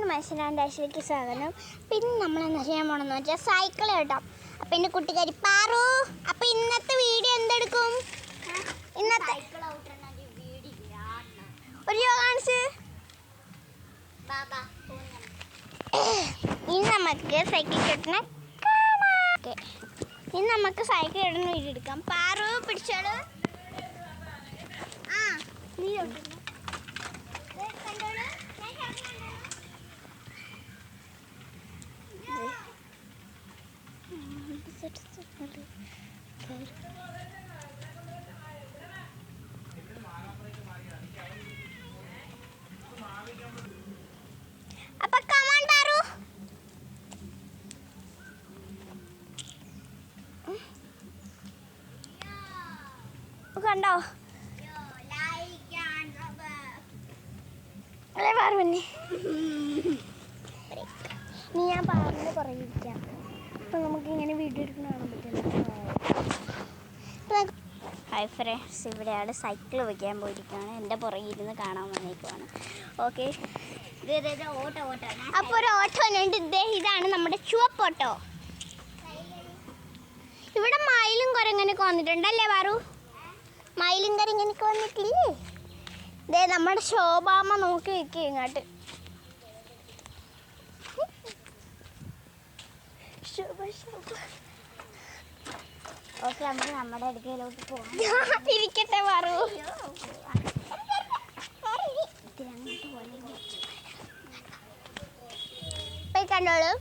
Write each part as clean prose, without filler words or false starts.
എല്ലാവർക്കും മനസ്സിലാണ്ട് ആശയിലേക്ക് സ്വാഗതം. പിന്നെ നമ്മൾ എന്താ ചെയ്യാൻ പോകണമെന്ന് വെച്ചാൽ സൈക്കിൾ കേട്ടോ. അപ്പം എൻ്റെ കുട്ടിക്കാരി പാറു, അപ്പം ഇന്നത്തെ വീഡിയോ എന്തെടുക്കും? ഇന്നത്തെ ഒരു കാണിച്ച് ഇനി നമുക്ക് സൈക്കിൾ കെട്ടണ കാണാം. ഇനി നമുക്ക് സൈക്കിൾ കെട്ടണ വീഡിയോ എടുക്കാം. പാറു പിടിച്ചോളൂ. ആ നീ അപ്പൊ കമാൻ പാറു. കണ്ടോ അല്ലേ പാറുവന്നെ? നീ ഞാൻ പാറിൻ്റെ പുറകെ ഇരിക്കാം. അപ്പം നമുക്ക് ഇങ്ങനെ വീഡിയോ എടുക്കുന്ന കാണാൻ പറ്റില്ല. ഹായ് ഫ്രണ്ട്സ്, ഇവിടെയാണ് സൈക്കിൾ വയ്ക്കാൻ പോയിരിക്കുകയാണ്. എൻ്റെ പുറകെ ഇരുന്ന് കാണാൻ വന്നേക്കുവാണ്. ഓക്കെ, അപ്പോൾ ഒരു ഓട്ടോ ഉണ്ട്. ഇതാണ് നമ്മുടെ ചുവപ്പ് ഓട്ടോ. ഇവിടെ മയിലും കുരങ്ങനൊക്കെ വന്നിട്ടുണ്ടല്ലേ പാറു? മയിലും കുരങ്ങനൊക്കെ വന്നിട്ടില്ലേ? ഇതേ നമ്മുടെ ശോഭാമ്മ നോക്കി വയ്ക്കുക ഇങ്ങോട്ട്. ഓക്കെ, നമ്മൾ നമ്മുടെ അടുക്കയിലോട്ട് പോകാം. ഇരിക്കട്ടെ പാറു. പോയി കണ്ടോളൂ.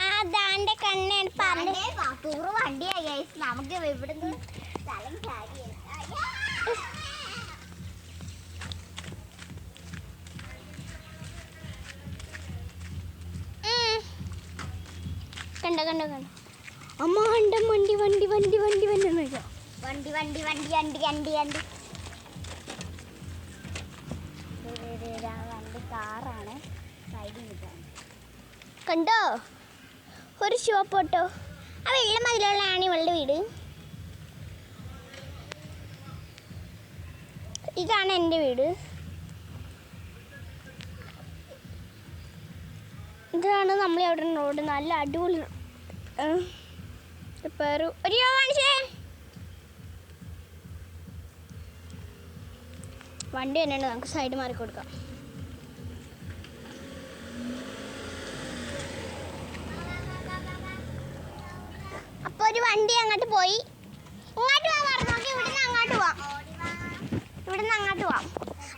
അതാന്റെ കണ്ണാണ് പറഞ്ഞേ. വണ്ടിയാ നമുക്ക് ഇവിടുന്ന് സ്ഥലം കാര്യ. കണ്ടോ കണ്ടോ കണ്ടോ അമ്മ കണ്ടം വണ്ടി വണ്ടി വണ്ടി വണ്ടി വണ്ടി വണ്ടി വണ്ടി വണ്ടി വണ്ടി വണ്ടി വണ്ടി വണ്ടി കാറാണ് സൈഡിൽ നിൽക്കാൻ. കണ്ടോ ഒരു ഷോപ്പ് കേട്ടോ. ആ വെള്ളം മതിലുള്ളതാണ് ഇവളുടെ വീട്. ഇതാണ് എൻ്റെ വീട്. ഇതാണ് നമ്മൾ അവിടെ റോഡ്. നല്ല അടിപൊളി പേരു ഒരു കാണിച്ചേ. വണ്ടി തന്നെയാണ്, നമുക്ക് സൈഡ് മാറി കൊടുക്കാം. അപ്പോൾ ഒരു വണ്ടി അങ്ങോട്ട് പോയി. ഇങ്ങോട്ട് പോകാൻ നോക്കി, ഇവിടുന്ന് അങ്ങോട്ട് പോവാം. ഇവിടുന്ന് അങ്ങോട്ട് പോവാം.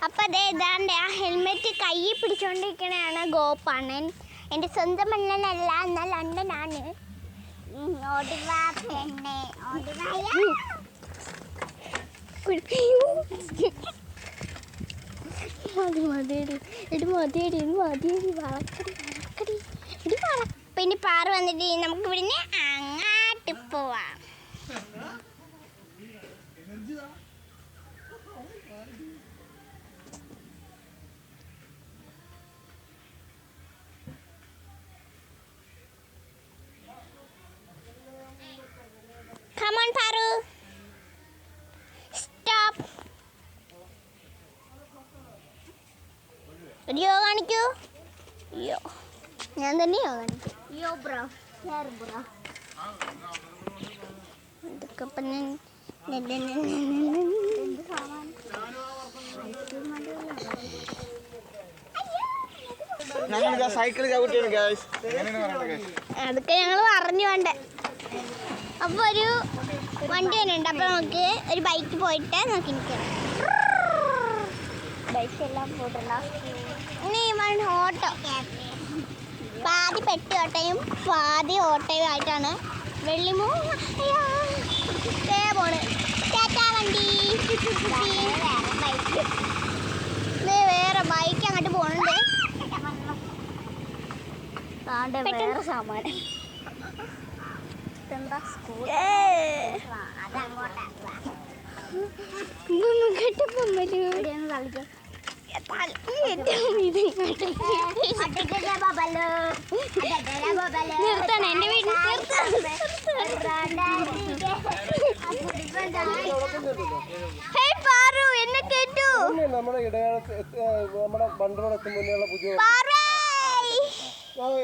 അപ്പോൾ അതേ ഇതാണ്ട് ആ ഹെൽമെറ്റ് കയ്യിൽ പിടിച്ചുകൊണ്ടിരിക്കണതാണ് ഗോപാണൻ. എൻ്റെ സ്വന്തം മണ്ണനല്ല, എന്നാൽ ലണ്ടനാണ്. പിന്നെ പാറ വന്നിട്ട് നമുക്ക് ഇവിടുന്ന് അങ്ങാട്ട് പോവാം. Come on, Paru. Stop. Video കാണിക്കൂ. യോ, ഞാൻ തന്നെയോ കാണിക്കൂ. യോ ബ്രോ, യാർ ബ്രോ. ഇതൊക്കെ പിന്നെ എന്ത് സാമാൻ? അതൊക്കെ ഞങ്ങൾ പറഞ്ഞു വേണ്ട. അപ്പോൾ ഒരു വണ്ടി തന്നെ ഉണ്ട്. അപ്പോൾ നമുക്ക് ഒരു ബൈക്ക് പോയിട്ട് നോക്കി നിൽക്കണം. ബൈക്കെല്ലാം പോയിട്ടുണ്ടോ? ഇനി ഓട്ടോ പാതി പെട്ടി ഓട്ടയും പാതി ഓട്ടയും ആയിട്ടാണ് വെള്ളിമൂ പോണ്. ടാറ്റാ വണ്ടി. വേറെ ബൈക്ക് അങ്ങോട്ട് പോണുണ്ട്. വേറെ സാമാനം നിർത്തണം. എൻ്റെ വീട്ടിൽ പാറു എന്നെ കേട്ടു. നമ്മുടെ ഇടയാളത്ത് നമ്മുടെ ബണ്ടറോട് എത്തും മുന്നേയുള്ള പുതിയ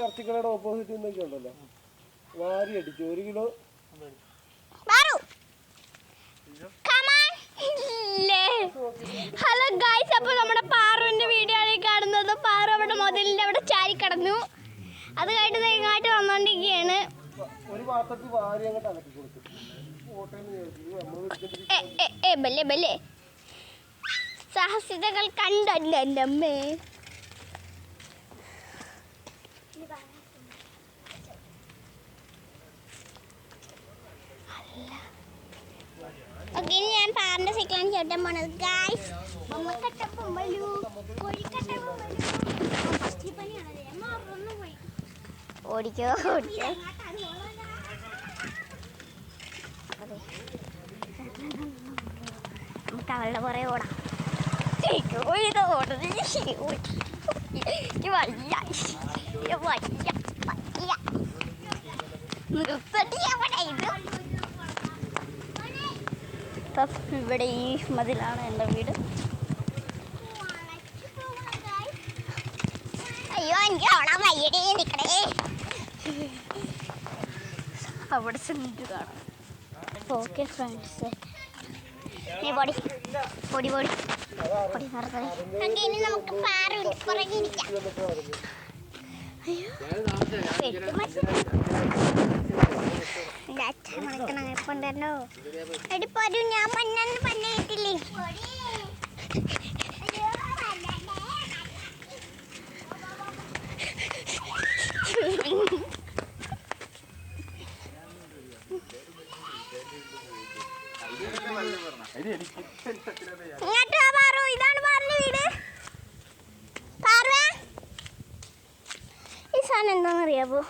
ഇറച്ചിക്കടയുടെ ഓപ്പോസിറ്റ് നിന്നൊക്കെ ഉണ്ടല്ലോ, വാരി അടിച്ചു 1 കിലോ. ഹലോ ഗൈസ്, അപ്പോൾ നമ്മുടെ പാറുവിന്റെ വീഡിയോ ആണ് കാണുന്നത്. പാറു അവിടെ മുതലിന്റെ അവിടെ ചാരി കിടന്നു. അത് കഴിഞ്ഞിട്ട് ഇങ്ങോട്ട് വന്നോണ്ടിരിക്കുകയാണ്. ഒരു പാത്രത്തിൽ വാരി അങ്ങോട്ട് അകത്തി കൊടുത്തു. സാഹസികതകൾ കണ്ടല്ലോ എൻ്റെ അമ്മേ. ഓക്കെ, ഇനി ഞാൻ പാറിന്റെ സൈക്കിളാണ് ചേട്ടാൻ പോണത് ഗൈസ്. ഓടിക്കോ ഓടിക്കോ. നമുക്ക് അവളുടെ പുറകെ ഓടാം. ഇവിടെ ഈ മതിലാണ് എൻ്റെ വീട്. അയ്യോ, എനിക്ക് ഓടാൻ വയ്യടേ, നിൽക്കണേ. അവിടെ ചെന്നിട്ട് കാണാം. ഓക്കെ ഫ്രണ്ട്സ്, നീ പൊടി പൊടി പൊടി പൊടി നടത്തേ. ഇനി നമുക്ക് പുറകിരിക്കാം. മണക്കണോ എടിപ്പോരു ഞാൻ മണ്ണെന്ന് പണിയിട്ടില്ലേ. ഇതാണ് പാറിന്റെ വീട്. പാർവേ, ഈ സാധനം എന്താണെന്നറിയാവോ?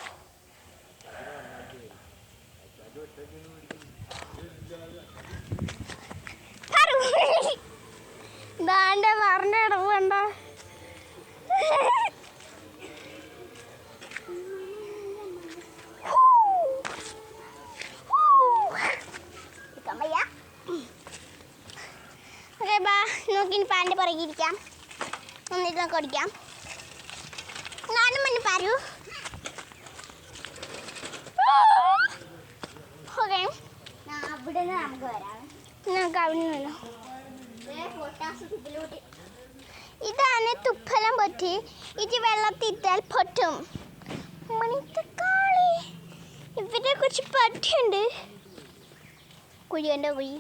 ദാണ്ടെ പാറിന്റെ ഇടവ് കണ്ട. നോക്കിനി പാൻ്റെ പുറകിരിക്കാം, എന്നിട്ട് നമുക്ക് ഓടിക്കാം. ഞാനും മഞ്ഞ പാരു. ഓക്കെ, അവിടെ നിന്ന് നമുക്ക് വരാം. നമുക്ക് അവിടെ നിന്ന് ഇതാണ് തുപ്പലം പൊട്ടി. ഇത് വെള്ളത്തിട്ടാൽ പൊട്ടും. മണിത്തക്കാളി, ഇവിടെ കുറച്ച് പട്ടിയുണ്ട്. കുഴിയുണ്ടോ കുഴി?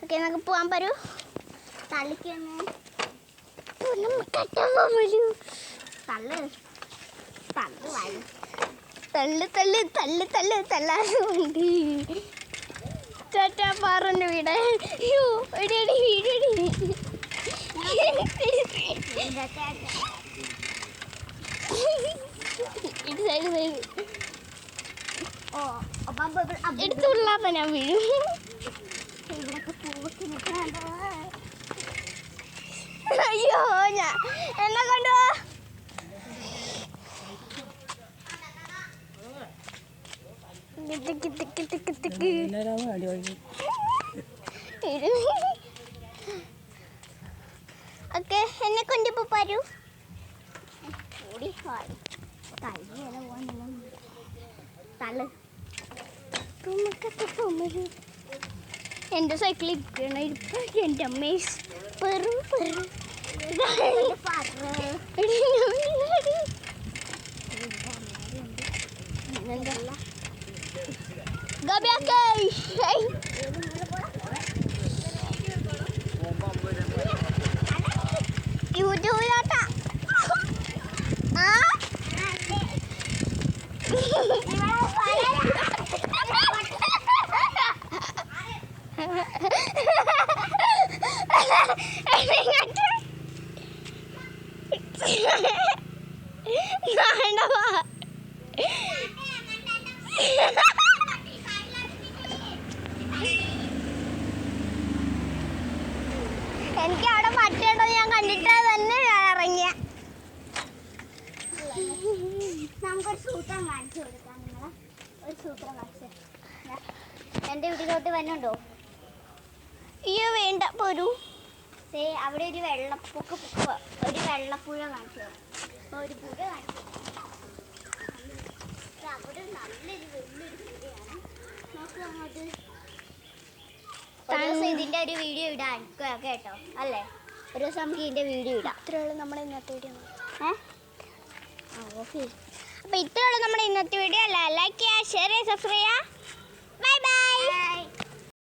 ഓക്കെ, നമുക്ക് പോകാൻ പറ്റൂ. തള്ളിക്കൊന്ന് തള്ളു തള്ളു വരും. തള്ളു തള്ളു തള്ളു തള്ളു തള്ളാറുണ്ട്. ചേട്ടാ പാറിന്റെ വീട്. അയ്യോ, എടി വീടടി. എടുത്തുള്ളാത്ത ഞാൻ വീഴും. അയ്യോ, ഞാൻ എന്നെ കൊണ്ടുപോ. ഓക്കെ, എന്നെ കൊണ്ടുപോ പാരു. തള്ളു. എൻ്റെ സൈക്കിളിൽ എൻ്റെ അമ്മേ പെറു പെറു. യൂട്യൂബിലോട്ടാ. എനിക്ക് അവിടെ പറ്റുണ്ടോ ഞാൻ കണ്ടിട്ട് തന്നെ ഇറങ്ങിയ. നമുക്കൊരു സൂത്രം കാണിച്ചു കൊടുക്കാം. നിങ്ങളെ ഒരു സൂത്രം കാണിച്ചു. എൻ്റെ വീട്ടിലോട്ട് വന്നുണ്ടോ? അയ്യോ വേണ്ട പോരൂ. അവിടെ ഒരു വെള്ളപ്പൊക്ക ഒരു വെള്ളപ്പുഴ കാണിച്ചു. ഒരു പുഴ കാണിച്ചു. അവിടെ നല്ലൊരു വലിയൊരു പുഴയാണ്. നോക്കുക അങ്ങോട്ട്. ഒരു ദിവസം ഇതിന്റെ ഒരു വീഡിയോ ഇടാൻ കേട്ടോ അല്ലേ? ഒരു ദിവസം നമുക്ക് ഇതിന്റെ വീഡിയോ ഇടാം. ഇത്രയുള്ള നമ്മുടെ ഇന്നത്തെ വീഡിയോ. ഓക്കെ. അപ്പോൾ ഇത്രയുള്ള നമ്മുടെ ഇന്നത്തെ വീഡിയോ. ലൈക്ക് ചെയ്യുക, ഷെയർ ചെയ്യുക, സബ്സ്ക്രൈബ് ചെയ്യുക. Bye bye.